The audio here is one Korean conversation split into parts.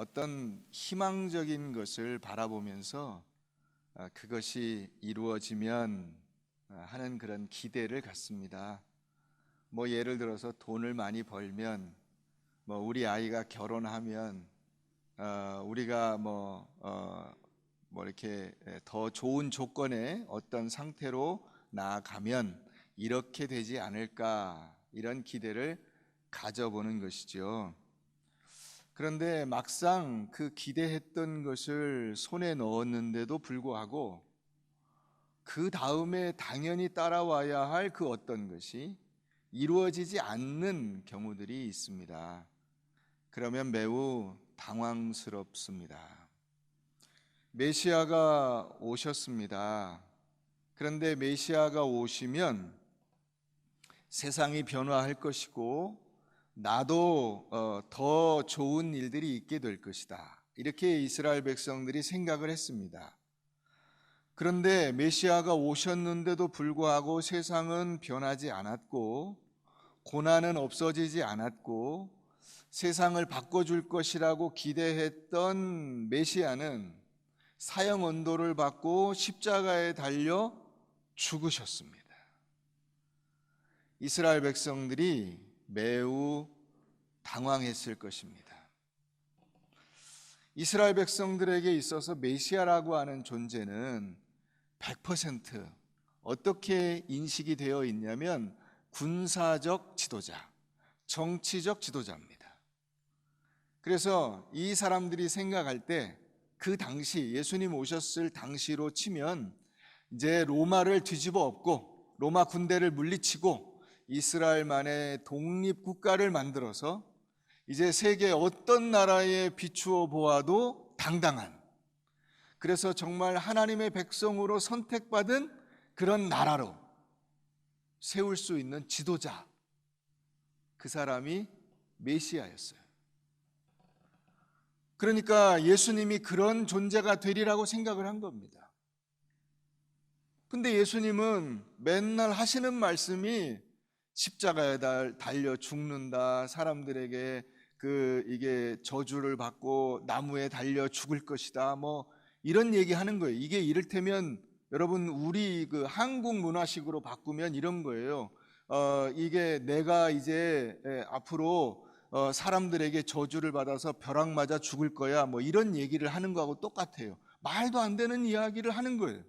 어떤 희망적인 것을 바라보면서 그것이 이루어지면 하는 그런 기대를 갖습니다. 예를 들어서 돈을 많이 벌면, 우리 아이가 결혼하면, 우리가 이렇게 더 좋은 조건의 어떤 상태로 나아가면 이렇게 되지 않을까, 이런 기대를 가져보는 것이죠. 그런데 막상 그 기대했던 것을 손에 넣었는데도 불구하고 그 다음에 당연히 따라와야 할 그 어떤 것이 이루어지지 않는 경우들이 있습니다. 그러면 매우 당황스럽습니다. 메시아가 오셨습니다. 그런데 메시아가 오시면 세상이 변화할 것이고 나도 더 좋은 일들이 있게 될 것이다, 이렇게 이스라엘 백성들이 생각을 했습니다. 그런데 메시아가 오셨는데도 불구하고 세상은 변하지 않았고 고난은 없어지지 않았고 세상을 바꿔줄 것이라고 기대했던 메시아는 사형 언도를 받고 십자가에 달려 죽으셨습니다. 이스라엘 백성들이 매우 당황했을 것입니다. 이스라엘 백성들에게 있어서 메시아라고 하는 존재는 100% 어떻게 인식이 되어 있냐면 군사적 지도자, 정치적 지도자입니다. 그래서 이 사람들이 생각할 때 그 당시 예수님 오셨을 당시로 치면 이제 로마를 뒤집어 엎고 로마 군대를 물리치고 이스라엘만의 독립국가를 만들어서 이제 세계 어떤 나라에 비추어 보아도 당당한, 그래서 정말 하나님의 백성으로 선택받은 그런 나라로 세울 수 있는 지도자, 그 사람이 메시아였어요. 그러니까 예수님이 그런 존재가 되리라고 생각을 한 겁니다. 근데 예수님은 맨날 하시는 말씀이 십자가에 달려 죽는다, 사람들에게 이게 저주를 받고 나무에 달려 죽을 것이다, 이런 얘기 하는 거예요. 이게 이를테면 여러분 우리 한국 문화식으로 바꾸면 이런 거예요. 이게 내가 이제 앞으로 사람들에게 저주를 받아서 벼락 맞아 죽을 거야, 이런 얘기를 하는 거하고 똑같아요. 말도 안 되는 이야기를 하는 거예요.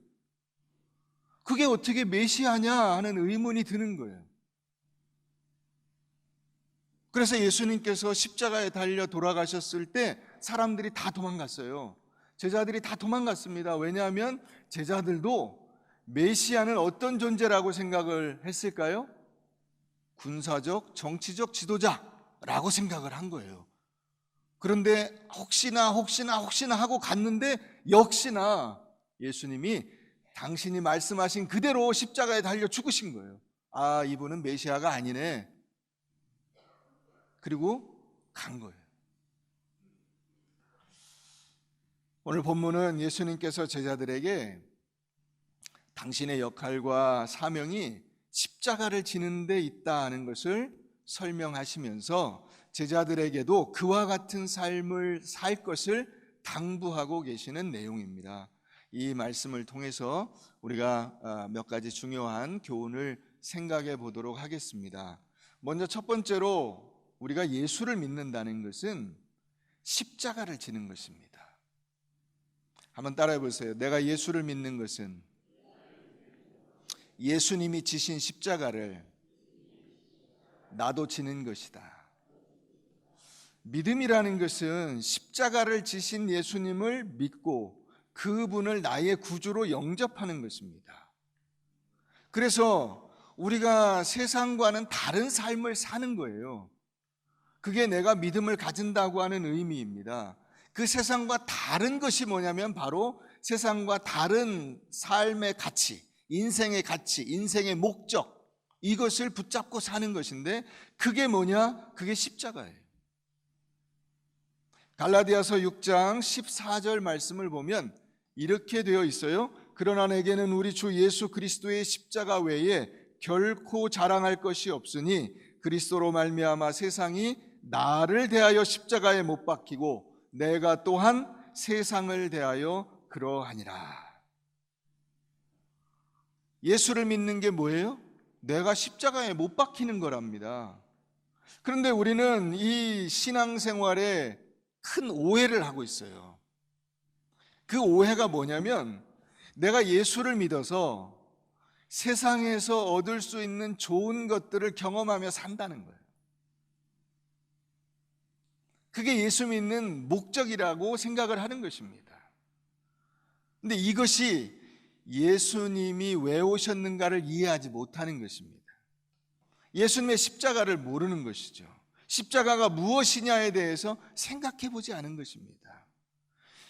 그게 어떻게 메시아냐 하는 의문이 드는 거예요. 그래서 예수님께서 십자가에 달려 돌아가셨을 때 사람들이 다 도망갔어요. 제자들이 다 도망갔습니다. 왜냐하면 제자들도 메시아는 어떤 존재라고 생각을 했을까요? 군사적, 정치적 지도자라고 생각을 한 거예요. 그런데 혹시나 하고 갔는데 역시나 예수님이 당신이 말씀하신 그대로 십자가에 달려 죽으신 거예요. 아, 이분은 메시아가 아니네. 그리고 간 거예요. 오늘 본문은 예수님께서 제자들에게 당신의 역할과 사명이 십자가를 지는 데 있다는 것을 설명하시면서 제자들에게도 그와 같은 삶을 살 것을 당부하고 계시는 내용입니다. 이 말씀을 통해서 우리가 몇 가지 중요한 교훈을 생각해 보도록 하겠습니다. 먼저 첫 번째로 우리가 예수를 믿는다는 것은 십자가를 지는 것입니다. 한번 따라해 보세요. 내가 예수를 믿는 것은 예수님이 지신 십자가를 나도 지는 것이다. 믿음이라는 것은 십자가를 지신 예수님을 믿고 그분을 나의 구주로 영접하는 것입니다. 그래서 우리가 세상과는 다른 삶을 사는 거예요. 그게 내가 믿음을 가진다고 하는 의미입니다. 그 세상과 다른 것이 뭐냐면 바로 세상과 다른 삶의 가치, 인생의 가치, 인생의 목적, 이것을 붙잡고 사는 것인데 그게 뭐냐? 그게 십자가예요. 갈라디아서 6장 14절 말씀을 보면 이렇게 되어 있어요. 그러나 내게는 우리 주 예수 그리스도의 십자가 외에 결코 자랑할 것이 없으니 그리스도로 말미암아 세상이 나를 대하여 십자가에 못 박히고 내가 또한 세상을 대하여 그러하니라. 예수를 믿는 게 뭐예요? 내가 십자가에 못 박히는 거랍니다. 그런데 우리는 이 신앙생활에 큰 오해를 하고 있어요. 그 오해가 뭐냐면 내가 예수를 믿어서 세상에서 얻을 수 있는 좋은 것들을 경험하며 산다는 거예요. 그게 예수 믿는 목적이라고 생각을 하는 것입니다. 근데 이것이 예수님이 왜 오셨는가를 이해하지 못하는 것입니다. 예수님의 십자가를 모르는 것이죠. 십자가가 무엇이냐에 대해서 생각해 보지 않은 것입니다.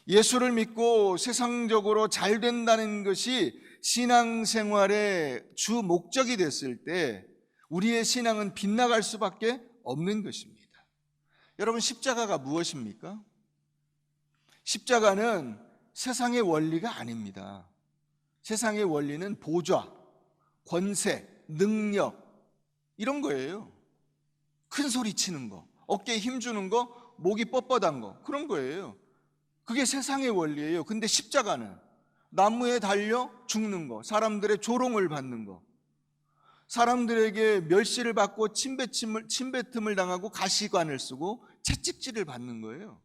예수를 믿고 세상적으로 잘 된다는 것이 신앙생활의 주 목적이 됐을 때 우리의 신앙은 빗나갈 수밖에 없는 것입니다. 여러분, 십자가가 무엇입니까? 십자가는 세상의 원리가 아닙니다. 세상의 원리는 보좌, 권세, 능력 이런 거예요. 큰 소리 치는 거, 어깨에 힘주는 거, 목이 뻣뻣한 거, 그런 거예요. 그게 세상의 원리예요. 근데 십자가는 나무에 달려 죽는 거, 사람들의 조롱을 받는 거, 사람들에게 멸시를 받고 침뱉음을 당하고 가시관을 쓰고 채찍질을 받는 거예요.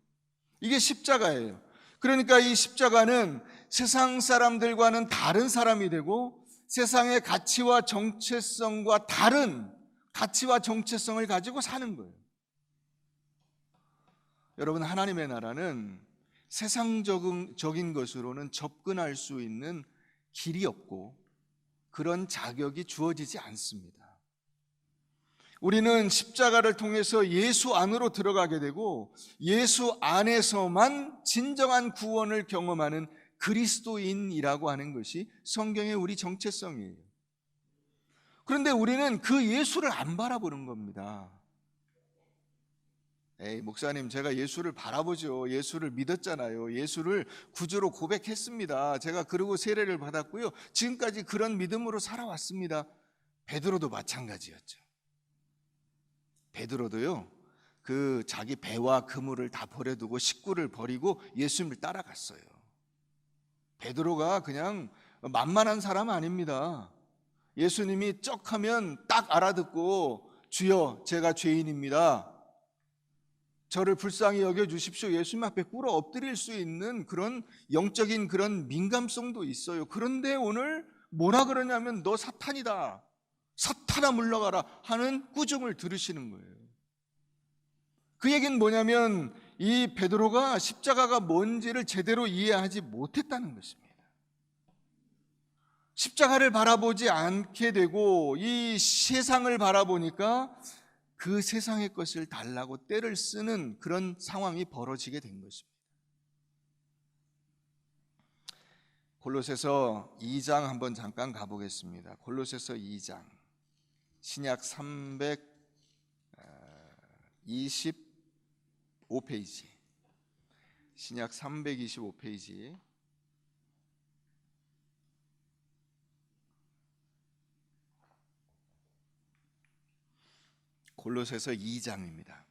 이게 십자가예요. 그러니까 이 십자가는 세상 사람들과는 다른 사람이 되고 세상의 가치와 정체성과 다른 가치와 정체성을 가지고 사는 거예요. 여러분, 하나님의 나라는 세상적인 것으로는 접근할 수 있는 길이 없고 그런 자격이 주어지지 않습니다. 우리는 십자가를 통해서 예수 안으로 들어가게 되고 예수 안에서만 진정한 구원을 경험하는 그리스도인이라고 하는 것이 성경의 우리 정체성이에요. 그런데 우리는 그 예수를 안 바라보는 겁니다. 에이, 목사님, 제가 예수를 바라보죠. 예수를 믿었잖아요. 예수를 구주로 고백했습니다. 제가 그러고 세례를 받았고요. 지금까지 그런 믿음으로 살아왔습니다. 베드로도 마찬가지였죠. 베드로도요, 그 자기 배와 그물을 다 버려두고 식구를 버리고 예수님을 따라갔어요. 베드로가 그냥 만만한 사람 아닙니다. 예수님이 쩍 하면 딱 알아듣고 주여, 제가 죄인입니다, 저를 불쌍히 여겨주십시오, 예수님 앞에 꿇어 엎드릴 수 있는 그런 영적인 그런 민감성도 있어요. 그런데 오늘 뭐라 그러냐면 너 사탄이다, 사탄아 물러가라 하는 꾸중을 들으시는 거예요. 그 얘기는 뭐냐면 이 베드로가 십자가가 뭔지를 제대로 이해하지 못했다는 것입니다. 십자가를 바라보지 않게 되고 이 세상을 바라보니까 그 세상의 것을 달라고 떼를 쓰는 그런 상황이 벌어지게 된 것입니다. 골로새서 2장 한번 잠깐 가보겠습니다. 골로새서 2장 신약 325페이지, 신약 325페이지. 골로새서 2장입니다.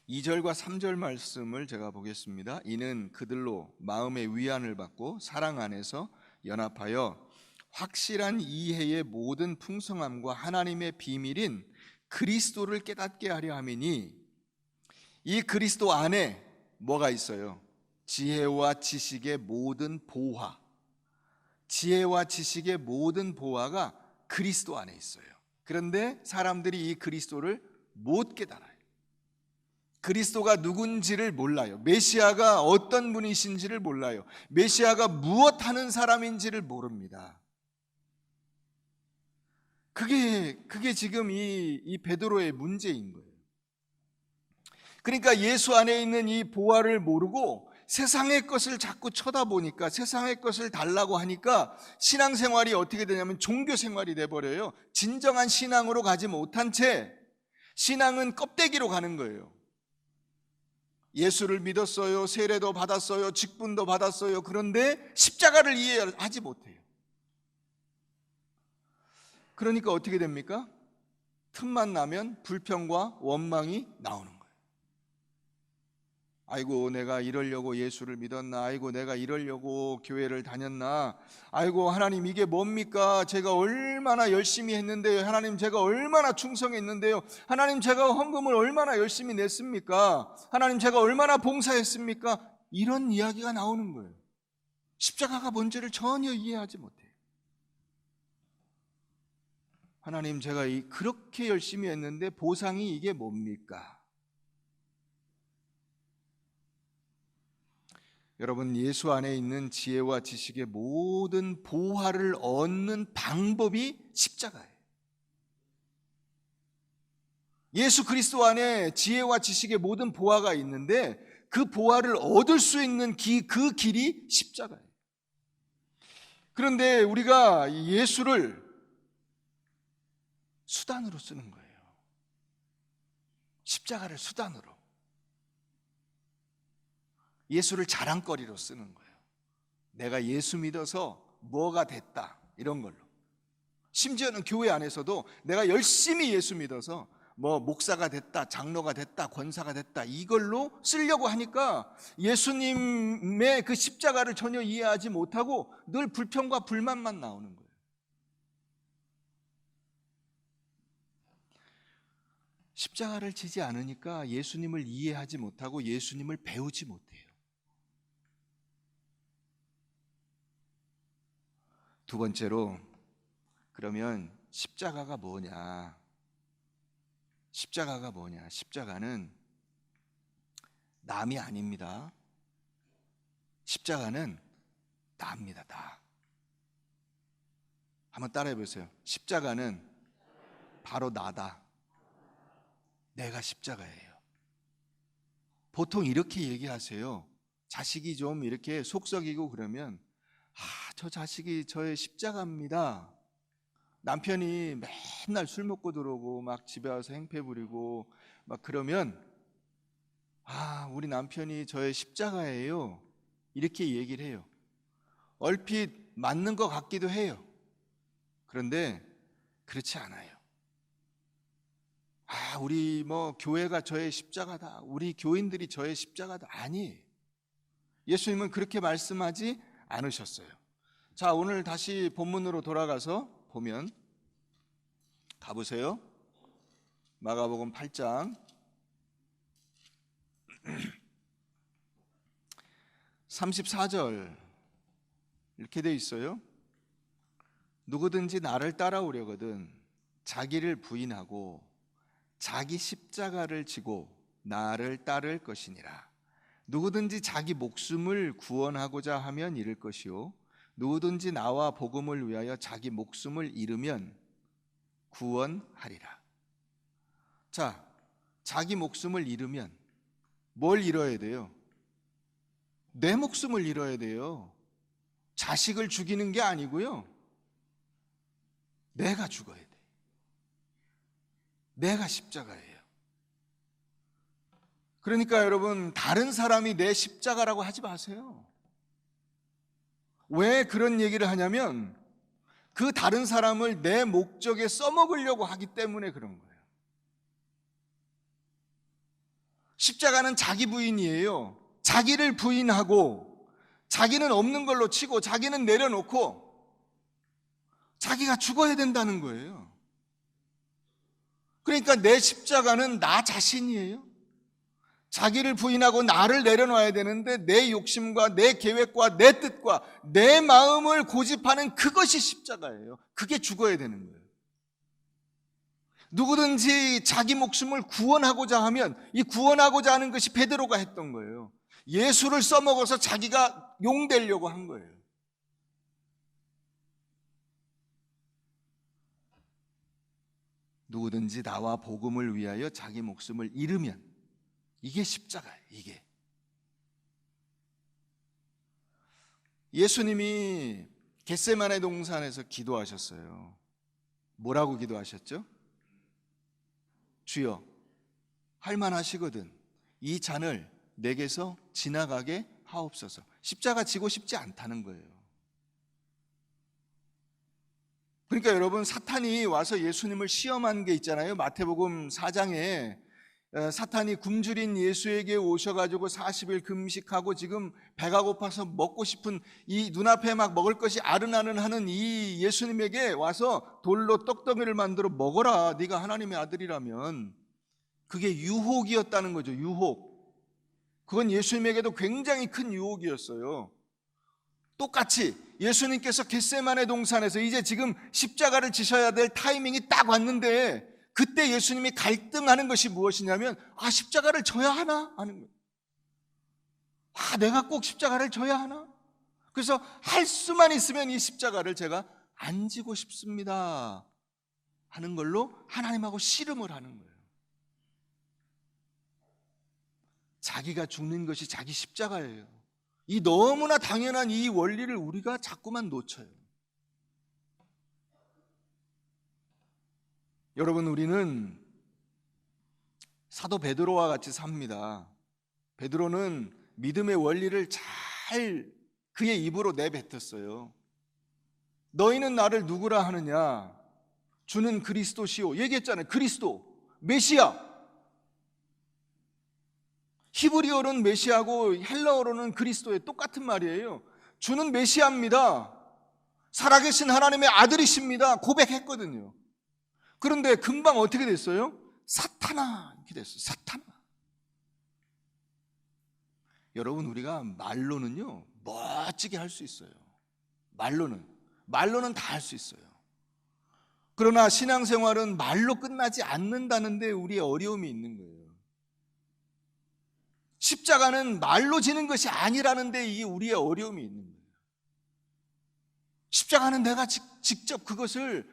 2절과 3절 말씀을 제가 보겠습니다. 이는 그들로 마음의 위안을 받고 사랑 안에서 연합하여 확실한 이해의 모든 풍성함과 하나님의 비밀인 그리스도를 깨닫게 하려 함이니, 이 그리스도 안에 뭐가 있어요? 지혜와 지식의 모든 보화, 지혜와 지식의 모든 보화가 그리스도 안에 있어요. 그런데 사람들이 이 그리스도를 못 깨달아요. 그리스도가 누군지를 몰라요. 메시아가 어떤 분이신지를 몰라요. 메시아가 무엇 하는 사람인지를 모릅니다. 그게 지금 이 베드로의 문제인 거예요. 그러니까 예수 안에 있는 이 보화를 모르고 세상의 것을 자꾸 쳐다보니까, 세상의 것을 달라고 하니까 신앙생활이 어떻게 되냐면 종교생활이 돼버려요. 진정한 신앙으로 가지 못한 채 신앙은 껍데기로 가는 거예요. 예수를 믿었어요, 세례도 받았어요, 직분도 받았어요. 그런데 십자가를 이해하지 못해요. 그러니까 어떻게 됩니까? 틈만 나면 불평과 원망이 나오는 거예요. 아이고 내가 이러려고 예수를 믿었나, 아이고 내가 이러려고 교회를 다녔나, 아이고 하나님 이게 뭡니까, 제가 얼마나 열심히 했는데요, 하나님 제가 얼마나 충성했는데요, 하나님 제가 헌금을 얼마나 열심히 냈습니까, 하나님 제가 얼마나 봉사했습니까, 이런 이야기가 나오는 거예요. 십자가가 뭔지를 전혀 이해하지 못해요. 하나님 제가 그렇게 열심히 했는데 보상이 이게 뭡니까? 여러분, 예수 안에 있는 지혜와 지식의 모든 보화를 얻는 방법이 십자가예요. 예수 그리스도 안에 지혜와 지식의 모든 보화가 있는데 그 보화를 얻을 수 있는 그 길이 십자가예요. 그런데 우리가 예수를 수단으로 쓰는 거예요. 십자가를 수단으로. 예수를 자랑거리로 쓰는 거예요. 내가 예수 믿어서 뭐가 됐다, 이런 걸로. 심지어는 교회 안에서도 내가 열심히 예수 믿어서 뭐 목사가 됐다, 장로가 됐다, 권사가 됐다, 이걸로 쓰려고 하니까 예수님의 그 십자가를 전혀 이해하지 못하고 늘 불평과 불만만 나오는 거예요. 십자가를 지지 않으니까 예수님을 이해하지 못하고 예수님을 배우지 못해요. 두 번째로, 그러면 십자가가 뭐냐? 십자가가 뭐냐? 십자가는 남이 아닙니다. 십자가는 나입니다. 나. 한번 따라해 보세요. 십자가는 바로 나다. 내가 십자가예요. 보통 이렇게 얘기하세요. 자식이 좀 이렇게 속썩이고 그러면, 저 자식이 저의 십자가입니다. 남편이 맨날 술 먹고 들어오고 막 집에 와서 행패 부리고 막 그러면, 우리 남편이 저의 십자가예요, 이렇게 얘기를 해요. 얼핏 맞는 것 같기도 해요. 그런데 그렇지 않아요. 우리 교회가 저의 십자가다, 우리 교인들이 저의 십자가다, 아니에요. 예수님은 그렇게 말씀하지 않으셨어요. 자, 오늘 다시 본문으로 돌아가서 보면, 가보세요. 마가복음 8장 34절 이렇게 되어 있어요. 누구든지 나를 따라오려거든 자기를 부인하고 자기 십자가를 지고 나를 따를 것이니라. 누구든지 자기 목숨을 구원하고자 하면 잃을 것이요 누구든지 나와 복음을 위하여 자기 목숨을 잃으면 구원하리라. 자, 자기 목숨을 잃으면 뭘 잃어야 돼요? 내 목숨을 잃어야 돼요. 자식을 죽이는 게 아니고요, 내가 죽어야 돼. 내가 십자가예요. 그러니까 여러분, 다른 사람이 내 십자가라고 하지 마세요. 왜 그런 얘기를 하냐면 그 다른 사람을 내 목적에 써먹으려고 하기 때문에 그런 거예요. 십자가는 자기 부인이에요. 자기를 부인하고 자기는 없는 걸로 치고 자기는 내려놓고 자기가 죽어야 된다는 거예요. 그러니까 내 십자가는 나 자신이에요. 자기를 부인하고 나를 내려놔야 되는데 내 욕심과 내 계획과 내 뜻과 내 마음을 고집하는 그것이 십자가예요. 그게 죽어야 되는 거예요. 누구든지 자기 목숨을 구원하고자 하면, 이 구원하고자 하는 것이 베드로가 했던 거예요. 예수를 써먹어서 자기가 용되려고 한 거예요. 누구든지 나와 복음을 위하여 자기 목숨을 잃으면, 이게 십자가예요. 이게 예수님이 겟세마네 동산에서 기도하셨어요. 뭐라고 기도하셨죠? 주여, 할만하시거든 이 잔을 내게서 지나가게 하옵소서. 십자가 지고 싶지 않다는 거예요. 그러니까 여러분, 사탄이 와서 예수님을 시험한 게 있잖아요. 마태복음 4장에 사탄이 굶주린 예수에게 오셔가지고 40일 금식하고 지금 배가 고파서 먹고 싶은 이 눈앞에 막 먹을 것이 아른아른하는 이 예수님에게 와서 돌로 떡덩이를 만들어 먹어라, 네가 하나님의 아들이라면. 그게 유혹이었다는 거죠. 유혹. 그건 예수님에게도 굉장히 큰 유혹이었어요. 똑같이 예수님께서 겟세마네 동산에서 이제 지금 십자가를 지셔야 될 타이밍이 딱 왔는데, 그때 예수님이 갈등하는 것이 무엇이냐면, 십자가를 져야 하나 하는 거예요. 내가 꼭 십자가를 져야 하나? 그래서 할 수만 있으면 이 십자가를 제가 안 지고 싶습니다 하는 걸로 하나님하고 씨름을 하는 거예요. 자기가 죽는 것이 자기 십자가예요. 이 너무나 당연한 이 원리를 우리가 자꾸만 놓쳐요. 여러분, 우리는 사도 베드로와 같이 삽니다. 베드로는 믿음의 원리를 잘 그의 입으로 내뱉었어요. 너희는 나를 누구라 하느냐? 주는 그리스도시요. 얘기했잖아요. 그리스도, 메시아. 히브리어로는 메시아고 헬라어로는 그리스도의 똑같은 말이에요. 주는 메시아입니다. 살아계신 하나님의 아들이십니다. 고백했거든요. 그런데 금방 어떻게 됐어요? 사탄아 이렇게 됐어요. 사탄아. 여러분, 우리가 말로는요 멋지게 할 수 있어요. 말로는 다 할 수 있어요. 그러나 신앙생활은 말로 끝나지 않는다는데 우리의 어려움이 있는 거예요. 십자가는 말로 지는 것이 아니라는데 이게 우리의 어려움이 있는 거예요. 십자가는 내가 직접 그것을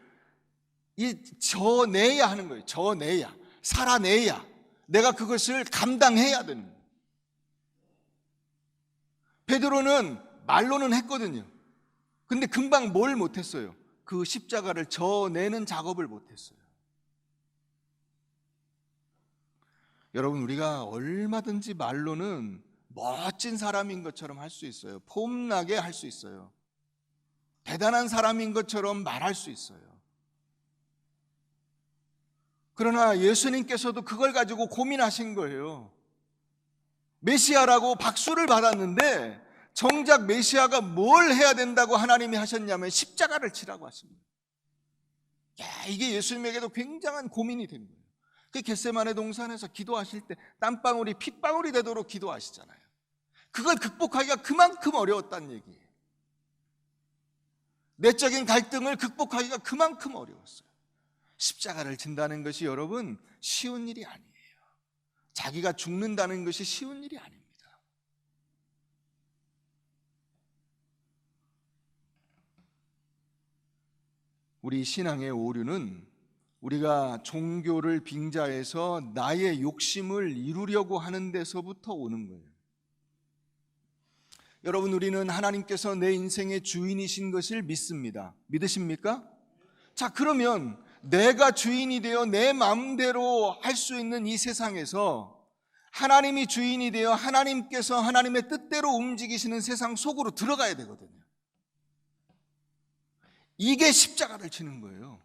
져내야 하는 거예요. 져내야, 살아내야, 내가 그것을 감당해야 되는 거예요. 베드로는 말로는 했거든요. 근데 금방 뭘 못했어요? 그 십자가를 져내는 작업을 못했어요. 여러분, 우리가 얼마든지 말로는 멋진 사람인 것처럼 할 수 있어요. 폼나게 할 수 있어요. 대단한 사람인 것처럼 말할 수 있어요. 그러나 예수님께서도 그걸 가지고 고민하신 거예요. 메시아라고 박수를 받았는데 정작 메시아가 뭘 해야 된다고 하나님이 하셨냐면 십자가를 치라고 하십니다. 이게 예수님에게도 굉장한 고민이 된 거예요. 그 겟세마네 동산에서 기도하실 때 땀방울이 핏방울이 되도록 기도하시잖아요. 그걸 극복하기가 그만큼 어려웠다는 얘기예요. 내적인 갈등을 극복하기가 그만큼 어려웠어요. 십자가를 진다는 것이 여러분 쉬운 일이 아니에요. 자기가 죽는다는 것이 쉬운 일이 아닙니다. 우리 신앙의 오류는 우리가 종교를 빙자해서 나의 욕심을 이루려고 하는 데서부터 오는 거예요. 여러분, 우리는 하나님께서 내 인생의 주인이신 것을 믿습니다. 믿으십니까? 자, 그러면 내가 주인이 되어 내 마음대로 할 수 있는 이 세상에서 하나님이 주인이 되어 하나님께서 하나님의 뜻대로 움직이시는 세상 속으로 들어가야 되거든요. 이게 십자가를 지는 거예요.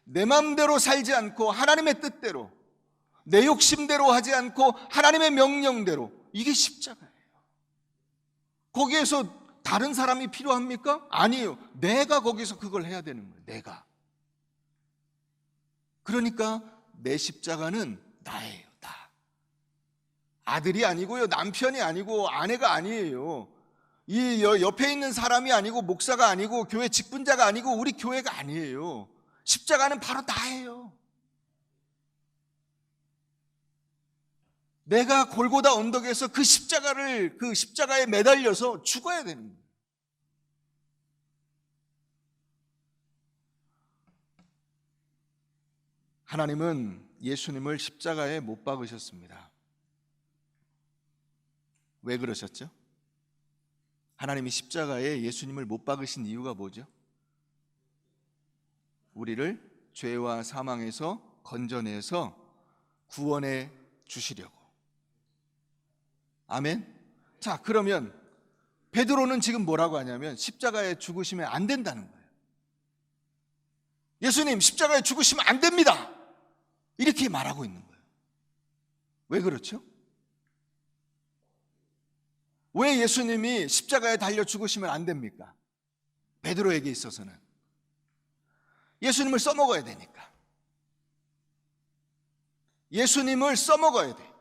내 마음대로 살지 않고 하나님의 뜻대로, 내 욕심대로 하지 않고 하나님의 명령대로, 이게 십자가예요. 거기에서 다른 사람이 필요합니까? 아니에요. 내가 거기서 그걸 해야 되는 거예요. 내가. 그러니까 내 십자가는 나예요. 나. 아들이 아니고요, 남편이 아니고 아내가 아니에요. 이 옆에 있는 사람이 아니고 목사가 아니고 교회 직분자가 아니고 우리 교회가 아니에요. 십자가는 바로 나예요. 내가 골고다 언덕에서 그 십자가에 매달려서 죽어야 되는 거예요. 하나님은 예수님을 십자가에 못 박으셨습니다. 왜 그러셨죠? 하나님이 십자가에 예수님을 못 박으신 이유가 뭐죠? 우리를 죄와 사망에서 건져내서 구원해 주시려고. 아멘. 자, 그러면 베드로는 지금 뭐라고 하냐면 십자가에 죽으시면 안 된다는 거예요. 예수님, 십자가에 죽으시면 안 됩니다, 이렇게 말하고 있는 거예요. 왜 그렇죠? 왜 예수님이 십자가에 달려 죽으시면 안 됩니까? 베드로에게 있어서는 예수님을 써먹어야 되니까. 예수님을 써먹어야 돼.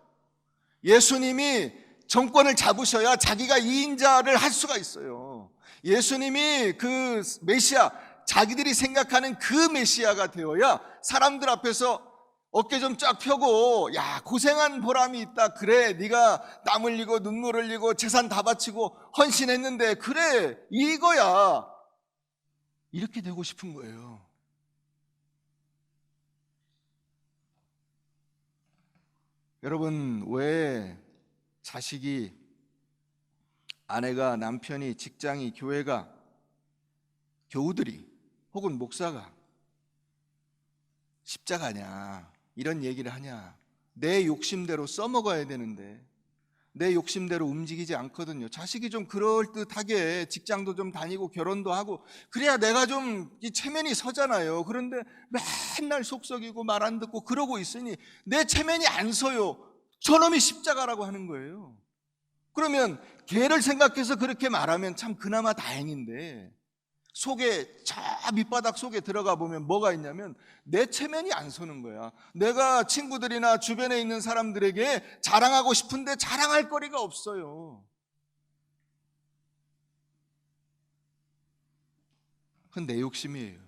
예수님이 정권을 잡으셔야 자기가 이인자를 할 수가 있어요. 예수님이 그 메시아, 자기들이 생각하는 그 메시아가 되어야 사람들 앞에서 어깨 좀 쫙 펴고, 야, 고생한 보람이 있다. 그래, 네가 땀 흘리고 눈물 흘리고 재산 다 바치고 헌신했는데 그래, 이거야. 이렇게 되고 싶은 거예요. 여러분, 왜 자식이, 아내가, 남편이, 직장이, 교회가, 교우들이 혹은 목사가 십자가냐 이런 얘기를 하냐? 내 욕심대로 써먹어야 되는데 내 욕심대로 움직이지 않거든요. 자식이 좀 그럴듯하게 직장도 좀 다니고 결혼도 하고 그래야 내가 좀 이 체면이 서잖아요. 그런데 맨날 속썩이고 말 안 듣고 그러고 있으니 내 체면이 안 서요. 저놈이 십자가라고 하는 거예요. 그러면 걔를 생각해서 그렇게 말하면 참 그나마 다행인데 속에, 저 밑바닥 속에 들어가 보면 뭐가 있냐면 내 체면이 안 서는 거야. 내가 친구들이나 주변에 있는 사람들에게 자랑하고 싶은데 자랑할 거리가 없어요. 그건 내 욕심이에요.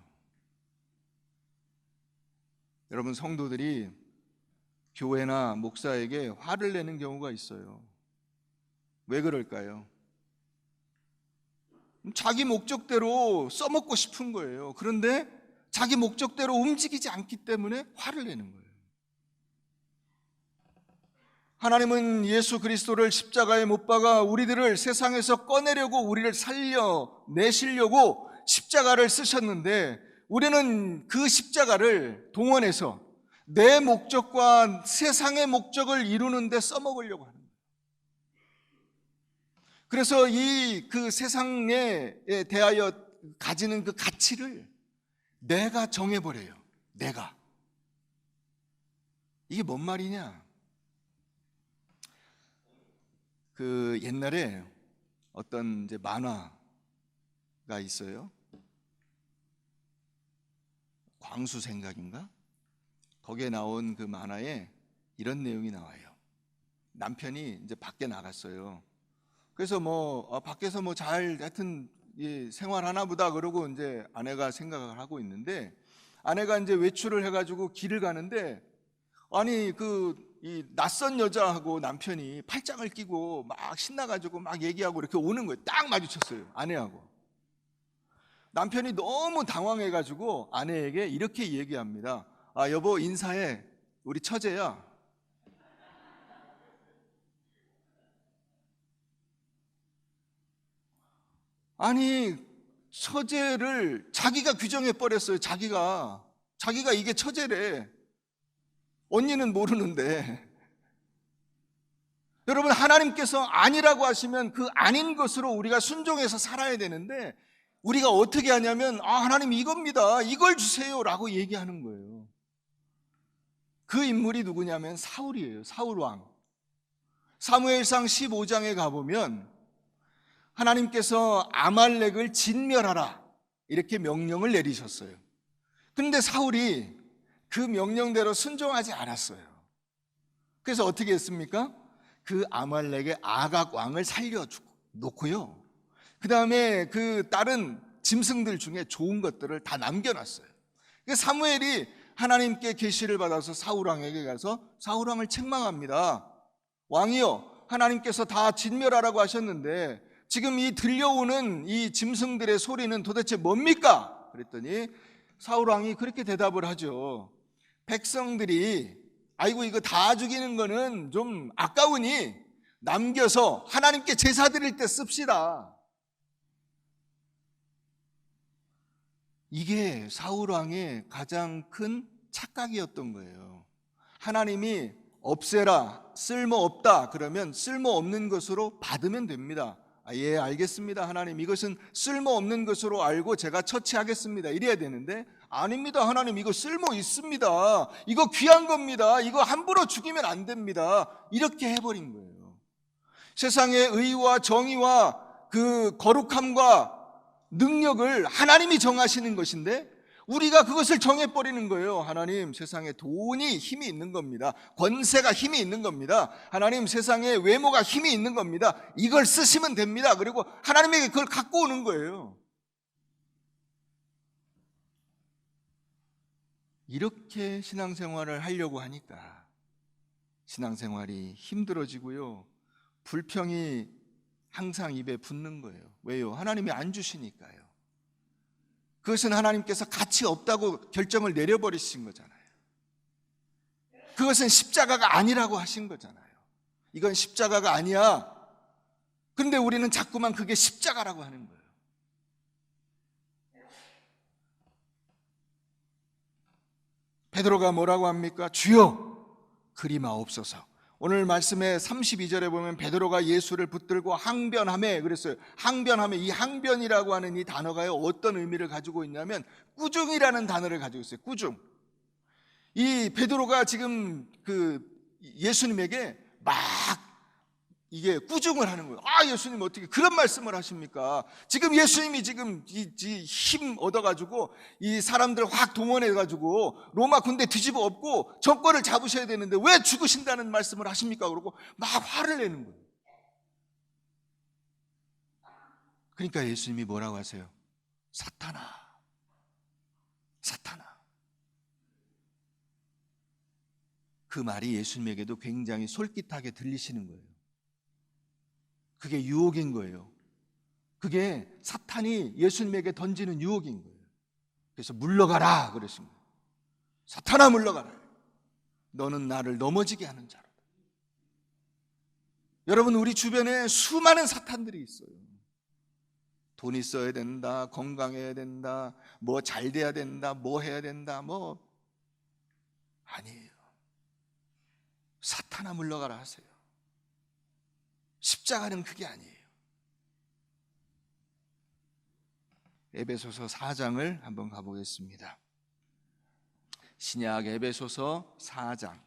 여러분, 성도들이 교회나 목사에게 화를 내는 경우가 있어요. 왜 그럴까요? 자기 목적대로 써먹고 싶은 거예요. 그런데 자기 목적대로 움직이지 않기 때문에 화를 내는 거예요. 하나님은 예수 그리스도를 십자가에 못 박아 우리들을 세상에서 꺼내려고, 우리를 살려내시려고 십자가를 쓰셨는데 우리는 그 십자가를 동원해서 내 목적과 세상의 목적을 이루는 데 써먹으려고 하는 거예요. 그래서 그 세상에 대하여 가지는 그 가치를 내가 정해버려요. 내가. 이게 뭔 말이냐? 그 옛날에 어떤 이제 만화가 있어요. 광수생각인가? 거기에 나온 그 만화에 이런 내용이 나와요. 남편이 이제 밖에 나갔어요. 그래서 밖에서 하여튼 생활하나 보다 그러고 이제 아내가 생각을 하고 있는데, 아내가 이제 외출을 해가지고 길을 가는데, 아니 이 낯선 여자하고 남편이 팔짱을 끼고 막 신나가지고 막 얘기하고 이렇게 오는 거예요. 딱 마주쳤어요, 아내하고. 남편이 너무 당황해가지고 아내에게 이렇게 얘기합니다. 아, 여보, 인사해. 우리 처제야. 아니, 처제를 자기가 규정해 버렸어요. 자기가 이게 처제래. 언니는 모르는데. 여러분, 하나님께서 아니라고 하시면 그 아닌 것으로 우리가 순종해서 살아야 되는데, 우리가 어떻게 하냐면, 아, 하나님 이겁니다, 이걸 주세요 라고 얘기하는 거예요. 그 인물이 누구냐면 사울이에요. 사울왕. 사무엘상 15장에 가보면 하나님께서 아말렉을 진멸하라 이렇게 명령을 내리셨어요. 그런데 사울이 그 명령대로 순종하지 않았어요. 그래서 어떻게 했습니까? 그 아말렉의 아각 왕을 살려놓고요, 그 다음에 그 다른 짐승들 중에 좋은 것들을 다 남겨놨어요. 사무엘이 하나님께 계시를 받아서 사울왕에게 가서 사울왕을 책망합니다. 왕이여, 하나님께서 다 진멸하라고 하셨는데 지금 이 들려오는 이 짐승들의 소리는 도대체 뭡니까? 그랬더니 사울왕이 그렇게 대답을 하죠. 백성들이 아이고 이거 다 죽이는 거는 좀 아까우니 남겨서 하나님께 제사 드릴 때 씁시다. 이게 사울왕의 가장 큰 착각이었던 거예요. 하나님이 없애라, 쓸모없다 그러면 쓸모없는 것으로 받으면 됩니다. 아, 예, 알겠습니다 하나님, 이것은 쓸모없는 것으로 알고 제가 처치하겠습니다 이래야 되는데, 아닙니다. 하나님, 이거 쓸모 있습니다. 이거 귀한 겁니다. 이거 함부로 죽이면 안 됩니다. 이렇게 해버린 거예요. 세상의 의와 정의와 그 거룩함과 능력을 하나님이 정하시는 것인데 우리가 그것을 정해버리는 거예요. 하나님, 세상에 돈이 힘이 있는 겁니다. 권세가 힘이 있는 겁니다. 하나님, 세상에 외모가 힘이 있는 겁니다. 이걸 쓰시면 됩니다. 그리고 하나님에게 그걸 갖고 오는 거예요. 이렇게 신앙생활을 하려고 하니까 신앙생활이 힘들어지고요, 불평이 항상 입에 붙는 거예요. 왜요? 하나님이 안 주시니까요. 그것은 하나님께서 가치 없다고 결정을 내려버리신 거잖아요. 그것은 십자가가 아니라고 하신 거잖아요. 이건 십자가가 아니야. 그런데 우리는 자꾸만 그게 십자가라고 하는 거예요. 베드로가 뭐라고 합니까? 주여, 그리마옵소서. 오늘 말씀의 32절에 보면 베드로가 예수를 붙들고 항변하매 그랬어요. 항변하매, 이 항변이라고 하는 이 단어가요, 어떤 의미를 가지고 있냐면 꾸중이라는 단어를 가지고 있어요. 꾸중. 이 베드로가 지금 그 예수님에게 막 이게 꾸중을 하는 거예요. 아, 예수님 어떻게 그런 말씀을 하십니까? 지금 예수님이 지금 힘 얻어가지고 이 사람들 확 동원해가지고 로마 군대 뒤집어 엎고 정권을 잡으셔야 되는데 왜 죽으신다는 말씀을 하십니까? 그러고 막 화를 내는 거예요. 그러니까 예수님이 뭐라고 하세요? 사탄아, 사탄아. 그 말이 예수님에게도 굉장히 솔깃하게 들리시는 거예요. 그게 유혹인 거예요. 그게 사탄이 예수님에게 던지는 유혹인 거예요. 그래서 물러가라 그랬습니다. 사탄아, 물러가라. 너는 나를 넘어지게 하는 자로다. 여러분, 우리 주변에 수많은 사탄들이 있어요. 돈 있어야 된다, 건강해야 된다, 뭐 잘 돼야 된다, 뭐 해야 된다, 뭐 아니에요. 사탄아, 물러가라 하세요. 십자가는 그게 아니에요. 에베소서 4장을 한번 가보겠습니다. 신약 에베소서 4장,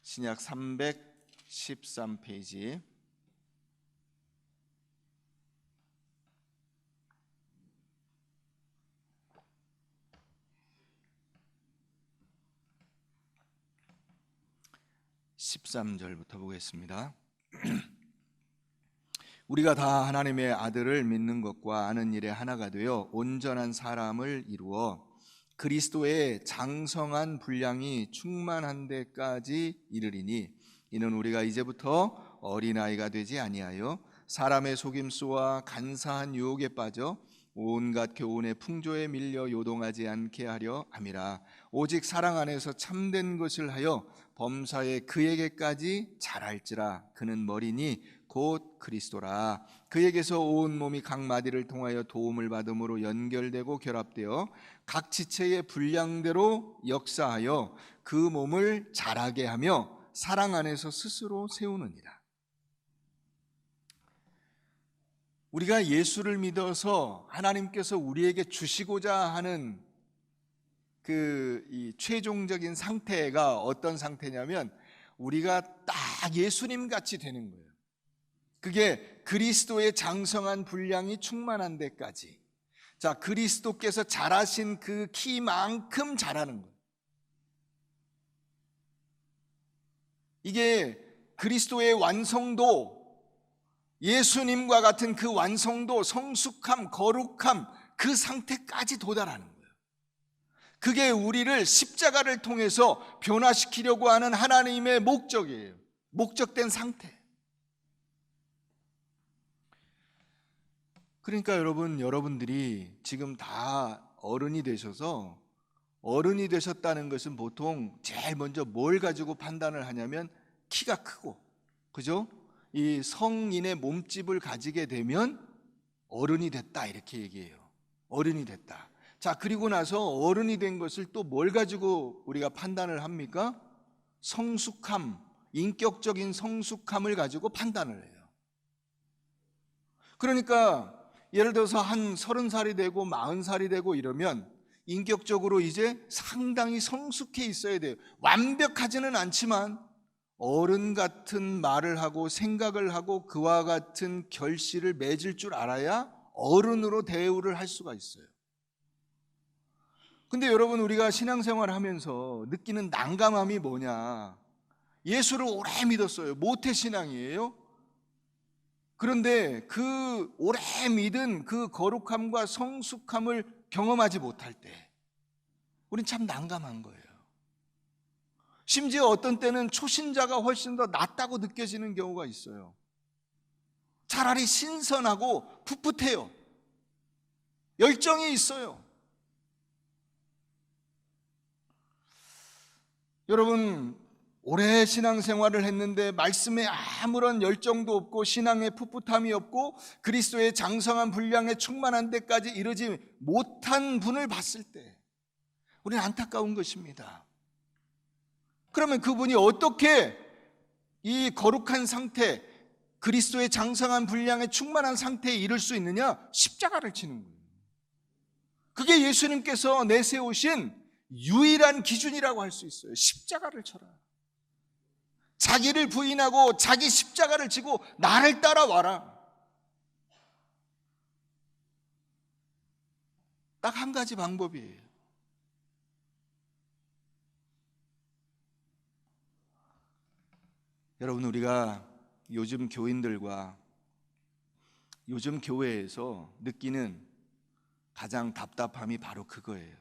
신약 313페이지. (13절부터) 보겠습니다. 우리가 다 하나님의 아들을 믿는 것과 아는 일에 하나가 되어 온전한 사람을 이루어 그리스도의 장성한 분량이 충만한 데까지 이르리니, 이는 우리가 이제부터 어린아이가 되지 아니하여 사람의 속임수와 간사한 유혹에 빠져 온갖 교훈의 풍조에 밀려 요동하지 않게 하려 함이라. 오직 사랑 안에서 참된 것을 하여 범사에 그에게까지 자랄지라. 그는 머리니 곧 그리스도라. 그에게서 온 몸이 각 마디를 통하여 도움을 받음으로 연결되고 결합되어 각 지체의 분량대로 역사하여 그 몸을 자라게 하며 사랑 안에서 스스로 세우느니라. 우리가 예수를 믿어서 하나님께서 우리에게 주시고자 하는 이 최종적인 상태가 어떤 상태냐면 우리가 딱 예수님 같이 되는 거예요. 그게 그리스도의 장성한 분량이 충만한 데까지. 자, 그리스도께서 자라신 그 키만큼 자라는 거예요. 이게 그리스도의 완성도, 예수님과 같은 그 완성도, 성숙함, 거룩함, 그 상태까지 도달하는 거예요. 그게 우리를 십자가를 통해서 변화시키려고 하는 하나님의 목적이에요. 목적된 상태. 그러니까 여러분들이 지금 다 어른이 되셔서, 어른이 되셨다는 것은 보통 제일 먼저 뭘 가지고 판단을 하냐면 키가 크고, 그죠? 이 성인의 몸집을 가지게 되면 어른이 됐다, 이렇게 얘기해요. 어른이 됐다. 자, 그리고 나서 어른이 된 것을 또 뭘 가지고 우리가 판단을 합니까? 성숙함, 인격적인 성숙함을 가지고 판단을 해요. 그러니까 예를 들어서 한 30살이 되고 40살이 되고 이러면 인격적으로 이제 상당히 성숙해 있어야 돼요. 완벽하지는 않지만 어른 같은 말을 하고 생각을 하고 그와 같은 결실을 맺을 줄 알아야 어른으로 대우를 할 수가 있어요. 근데 여러분, 우리가 신앙생활을 하면서 느끼는 난감함이 뭐냐? 예수를 오래 믿었어요. 모태신앙이에요. 그런데 그 오래 믿은 그 거룩함과 성숙함을 경험하지 못할 때 우린 참 난감한 거예요. 심지어 어떤 때는 초신자가 훨씬 더 낫다고 느껴지는 경우가 있어요. 차라리 신선하고 풋풋해요. 열정이 있어요. 여러분, 오래 신앙생활을 했는데 말씀에 아무런 열정도 없고 신앙에 풋풋함이 없고 그리스도의 장성한 분량에 충만한 데까지 이르지 못한 분을 봤을 때 우리는 안타까운 것입니다. 그러면 그분이 어떻게 이 거룩한 상태, 그리스도의 장성한 분량에 충만한 상태에 이를 수 있느냐? 십자가를 치는 거예요. 그게 예수님께서 내세우신 유일한 기준이라고 할 수 있어요. 십자가를 쳐라. 자기를 부인하고 자기 십자가를 지고 나를 따라와라. 딱 한 가지 방법이에요. 여러분, 우리가 요즘 교인들과 요즘 교회에서 느끼는 가장 답답함이 바로 그거예요.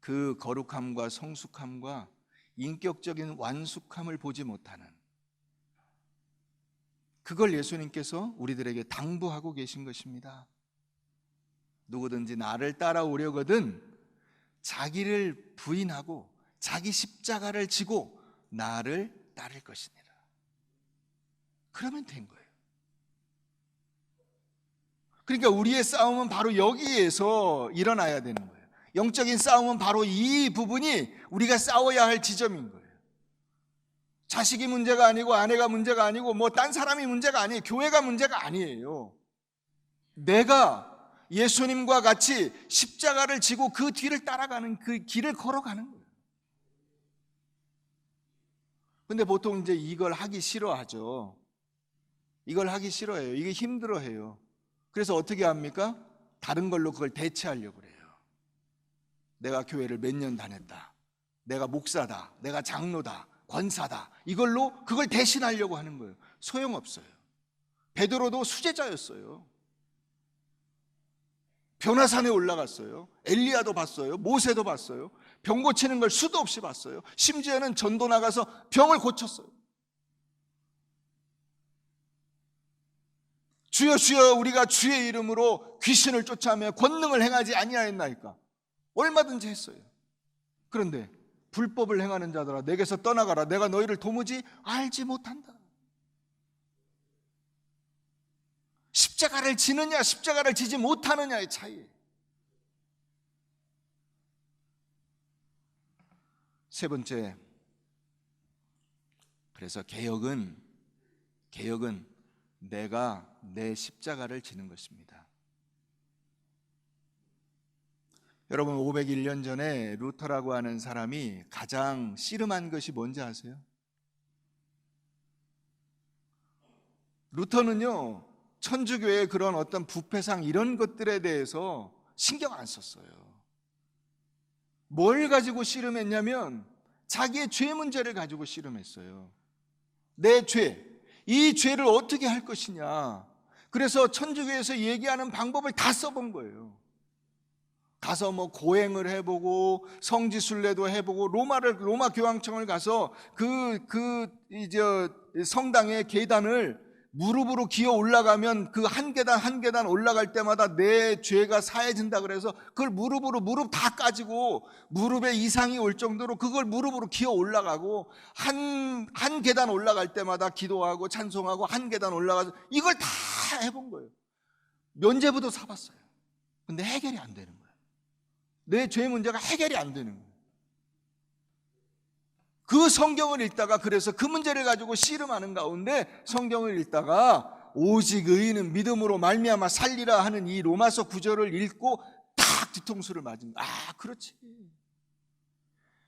그 거룩함과 성숙함과 인격적인 완숙함을 보지 못하는, 그걸 예수님께서 우리들에게 당부하고 계신 것입니다. 누구든지 나를 따라오려거든 자기를 부인하고 자기 십자가를 지고 나를 따를 것이니라. 그러면 된 거예요. 그러니까 우리의 싸움은 바로 여기에서 일어나야 되는 거예요. 영적인 싸움은 바로 이 부분이 우리가 싸워야 할 지점인 거예요. 자식이 문제가 아니고 아내가 문제가 아니고 뭐 딴 사람이 문제가 아니에요. 교회가 문제가 아니에요. 내가 예수님과 같이 십자가를 지고 그 뒤를 따라가는, 그 길을 걸어가는 거예요. 근데 보통 이제 이걸 하기 싫어하죠. 이걸 하기 싫어해요. 이게 힘들어해요. 그래서 어떻게 합니까? 다른 걸로 그걸 대체하려고 그래요. 내가 교회를 몇 년 다녔다, 내가 목사다, 내가 장로다, 권사다, 이걸로 그걸 대신하려고 하는 거예요. 소용없어요. 베드로도 수제자였어요. 변화산에 올라갔어요. 엘리야도 봤어요. 모세도 봤어요. 병 고치는 걸 수도 없이 봤어요. 심지어는 전도 나가서 병을 고쳤어요. 주여 주여 우리가 주의 이름으로 귀신을 쫓아내며 권능을 행하지 아니하였나이까? 얼마든지 했어요. 그런데 불법을 행하는 자들아 내게서 떠나가라. 내가 너희를 도무지 알지 못한다. 십자가를 지느냐 십자가를 지지 못하느냐의 차이예요. 세 번째, 그래서 개혁은 내가 내 십자가를 지는 것입니다. 여러분, 501년 전에 루터라고 하는 사람이 가장 씨름한 것이 뭔지 아세요? 루터는요, 천주교의 그런 어떤 부패상 이런 것들에 대해서 신경 안 썼어요. 뭘 가지고 씨름했냐면 자기의 죄 문제를 가지고 씨름했어요. 내 죄, 이 죄를 어떻게 할 것이냐. 그래서 천주교에서 얘기하는 방법을 다 써본 거예요. 가서 뭐 고행을 해보고 성지순례도 해보고 로마 교황청을 가서 이제 성당의 계단을 무릎으로 기어 올라가면 그 한 계단 한 계단 올라갈 때마다 내 죄가 사해진다 그래서 그걸 무릎 다 까지고 무릎에 이상이 올 정도로 그걸 무릎으로 기어 올라가고 한 계단 올라갈 때마다 기도하고 찬송하고 한 계단 올라가서 이걸 다 해본 거예요. 면죄부도 사봤어요. 근데 해결이 안 되는 거예요. 내 죄 문제가 해결이 안 되는 거예요. 그 성경을 읽다가, 그래서 그 문제를 가지고 씨름하는 가운데 성경을 읽다가 오직 의인은 믿음으로 말미암아 살리라 하는 이 로마서 9절을 읽고 딱 뒤통수를 맞은 거야. 그렇지.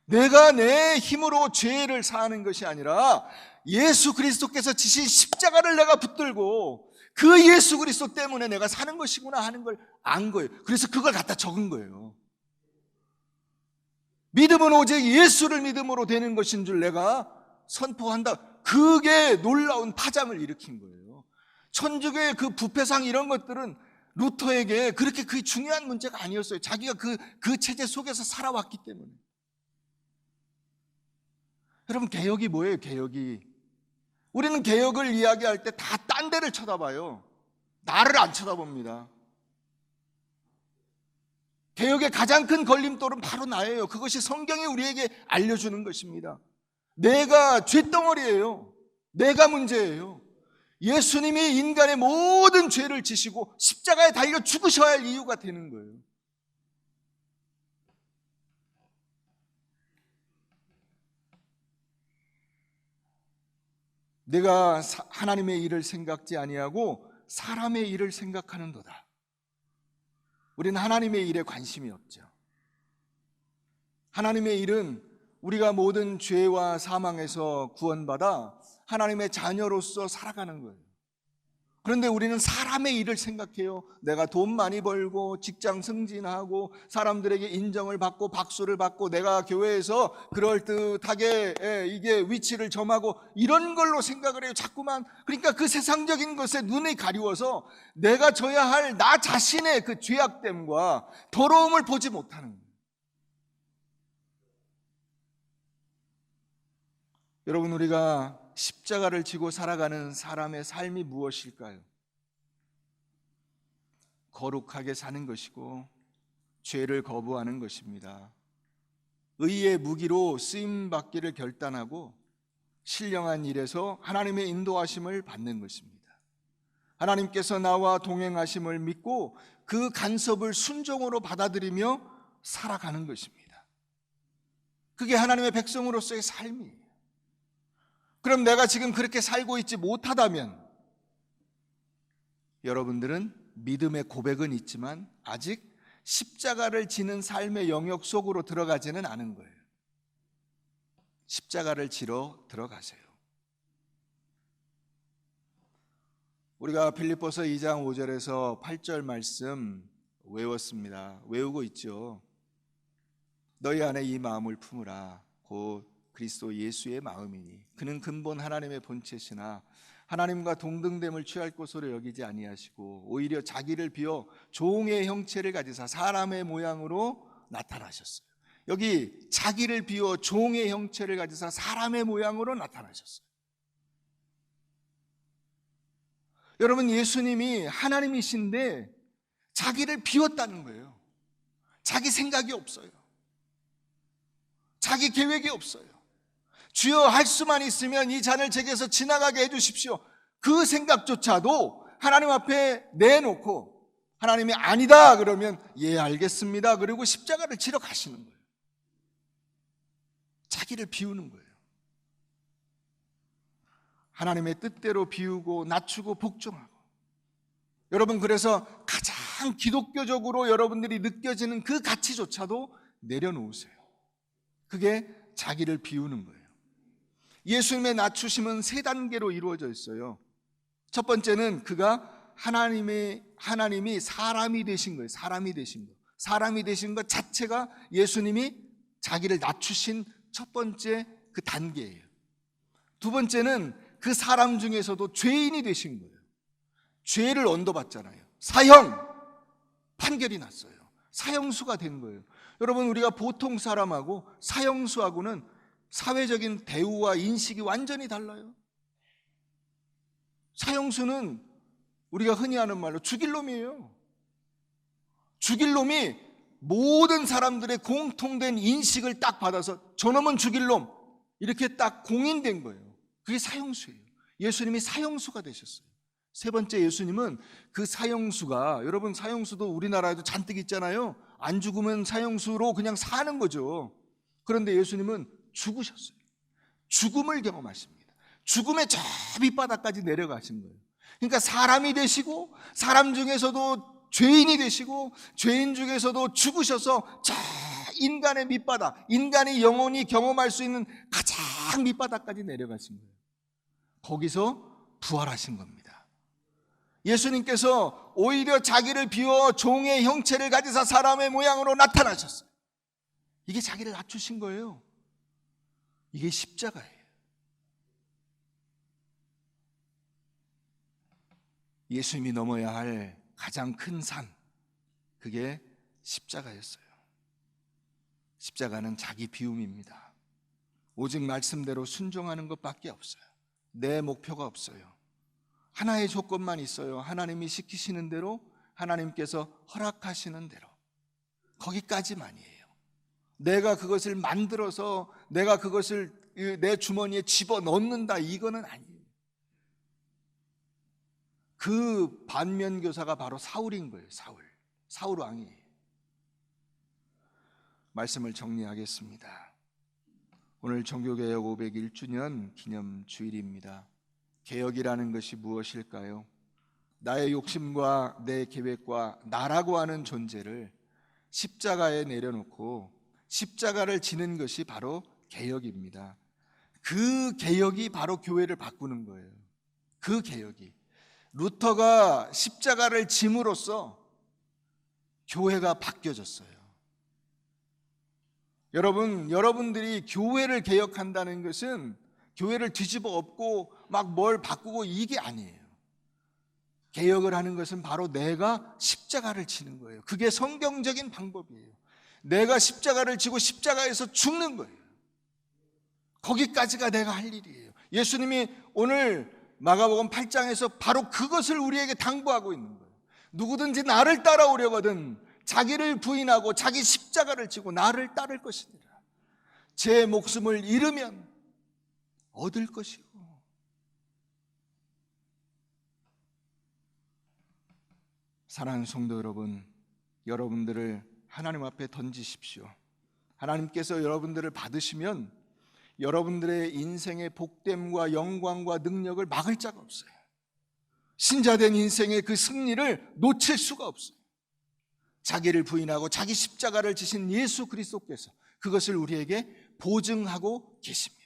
내가 내 힘으로 죄를 사하는 것이 아니라 예수 그리스도께서 지신 십자가를 내가 붙들고 그 예수 그리스도 때문에 내가 사는 것이구나 하는 걸 안 거예요. 그래서 그걸 갖다 적은 거예요. 믿음은 오직 예수를 믿음으로 되는 것인 줄 내가 선포한다. 그게 놀라운 파장을 일으킨 거예요. 천주교의 그 부패상 이런 것들은 루터에게 그렇게 그게 중요한 문제가 아니었어요. 자기가 그 체제 속에서 살아왔기 때문에. 여러분, 개혁이 뭐예요? 개혁이. 우리는 개혁을 이야기할 때 다 딴 데를 쳐다봐요. 나를 안 쳐다봅니다. 개혁의 가장 큰 걸림돌은 바로 나예요. 그것이 성경이 우리에게 알려주는 것입니다. 내가 쇳덩어리예요. 내가 문제예요. 예수님이 인간의 모든 죄를 지시고 십자가에 달려 죽으셔야 할 이유가 되는 거예요. 내가 하나님의 일을 생각지 아니하고 사람의 일을 생각하는도다. 우리는 하나님의 일에 관심이 없죠. 하나님의 일은 우리가 모든 죄와 사망에서 구원받아 하나님의 자녀로서 살아가는 거예요. 그런데 우리는 사람의 일을 생각해요. 내가 돈 많이 벌고 직장 승진하고 사람들에게 인정을 받고 박수를 받고 내가 교회에서 그럴듯하게 이게 위치를 점하고 이런 걸로 생각을 해요. 자꾸만. 그러니까 그 세상적인 것에 눈이 가리워서 내가 져야 할 나 자신의 그 죄악됨과 더러움을 보지 못하는 거예요. 여러분, 우리가 십자가를 지고 살아가는 사람의 삶이 무엇일까요? 거룩하게 사는 것이고 죄를 거부하는 것입니다. 의의 무기로 쓰임받기를 결단하고 신령한 일에서 하나님의 인도하심을 받는 것입니다. 하나님께서 나와 동행하심을 믿고 그 간섭을 순종으로 받아들이며 살아가는 것입니다. 그게 하나님의 백성으로서의 삶이에요. 그럼 내가 지금 그렇게 살고 있지 못하다면 여러분들은 믿음의 고백은 있지만 아직 십자가를 지는 삶의 영역 속으로 들어가지는 않은 거예요. 십자가를 지러 들어가세요. 우리가 빌립보서 2장 5절에서 8절 말씀 외웠습니다. 외우고 있죠. 너희 안에 이 마음을 품으라. 곧 그리스도 예수의 마음이니 그는 근본 하나님의 본체시나 하나님과 동등됨을 취할 것으로 여기지 아니하시고 오히려 자기를 비워 종의 형체를 가지사 사람의 모양으로 나타나셨어요. 여기 자기를 비워 종의 형체를 가지사 사람의 모양으로 나타나셨어요. 여러분, 예수님이 하나님이신데 자기를 비웠다는 거예요. 자기 생각이 없어요. 자기 계획이 없어요. 주여, 할 수만 있으면 이 잔을 제게서 지나가게 해주십시오. 그 생각조차도 하나님 앞에 내놓고 하나님이 아니다 그러면 예 알겠습니다 그리고 십자가를 지러 가시는 거예요. 자기를 비우는 거예요. 하나님의 뜻대로 비우고 낮추고 복종하고. 여러분, 그래서 가장 기독교적으로 여러분들이 느껴지는 그 가치조차도 내려놓으세요. 그게 자기를 비우는 거예요. 예수님의 낮추심은 세 단계로 이루어져 있어요. 첫 번째는 그가 하나님이 사람이 되신 거예요. 사람이 되신 거. 사람이 되신 것 자체가 예수님이 자기를 낮추신 첫 번째 그 단계예요. 두 번째는 그 사람 중에서도 죄인이 되신 거예요. 죄를 언도받잖아요. 사형 판결이 났어요. 사형수가 된 거예요. 여러분, 우리가 보통 사람하고 사형수하고는 사회적인 대우와 인식이 완전히 달라요. 사형수는 우리가 흔히 하는 말로 죽일 놈이에요. 죽일 놈이 모든 사람들의 공통된 인식을 딱 받아서 저놈은 죽일 놈 이렇게 딱 공인된 거예요. 그게 사형수예요. 예수님이 사형수가 되셨어요. 세 번째, 예수님은 그 사형수가, 여러분 사형수도 우리나라에도 잔뜩 있잖아요. 안 죽으면 사형수로 그냥 사는 거죠. 그런데 예수님은 죽으셨어요. 죽음을 경험하십니다. 죽음의 저 밑바닥까지 내려가신 거예요. 그러니까 사람이 되시고 사람 중에서도 죄인이 되시고 죄인 중에서도 죽으셔서 저 인간의 밑바닥, 인간이 영원히 경험할 수 있는 가장 밑바닥까지 내려가신 거예요. 거기서 부활하신 겁니다. 예수님께서 오히려 자기를 비워 종의 형체를 가지사 사람의 모양으로 나타나셨어요. 이게 자기를 낮추신 거예요. 이게 십자가예요. 예수님이 넘어야 할 가장 큰 산, 그게 십자가였어요. 십자가는 자기 비움입니다. 오직 말씀대로 순종하는 것밖에 없어요. 내 목표가 없어요. 하나의 조건만 있어요. 하나님이 시키시는 대로, 하나님께서 허락하시는 대로, 거기까지만이에요. 내가 그것을 만들어서 내가 그것을 내 주머니에 집어넣는다, 이거는 아니에요. 그 반면교사가 바로 사울인 거예요. 사울 왕이에요. 말씀을 정리하겠습니다. 오늘 종교개혁 501주년 기념 주일입니다. 개혁이라는 것이 무엇일까요? 나의 욕심과 내 계획과 나라고 하는 존재를 십자가에 내려놓고 십자가를 지는 것이 바로 개혁입니다. 그 개혁이 바로 교회를 바꾸는 거예요. 그 개혁이. 루터가 십자가를 짐으로써 교회가 바뀌어졌어요. 여러분들이 교회를 개혁한다는 것은 교회를 뒤집어 엎고 막 뭘 바꾸고 이게 아니에요. 개혁을 하는 것은 바로 내가 십자가를 지는 거예요. 그게 성경적인 방법이에요. 내가 십자가를 지고 십자가에서 죽는 거예요. 거기까지가 내가 할 일이에요. 예수님이 오늘 마가복음 8장에서 바로 그것을 우리에게 당부하고 있는 거예요. 누구든지 나를 따라오려거든 자기를 부인하고 자기 십자가를 지고 나를 따를 것이니라. 제 목숨을 잃으면 얻을 것이고. 사랑하는 성도 여러분, 여러분들을 하나님 앞에 던지십시오. 하나님께서 여러분들을 받으시면 여러분들의 인생의 복됨과 영광과 능력을 막을 자가 없어요. 신자된 인생의 그 승리를 놓칠 수가 없어요. 자기를 부인하고 자기 십자가를 지신 예수 그리스도께서 그것을 우리에게 보증하고 계십니다.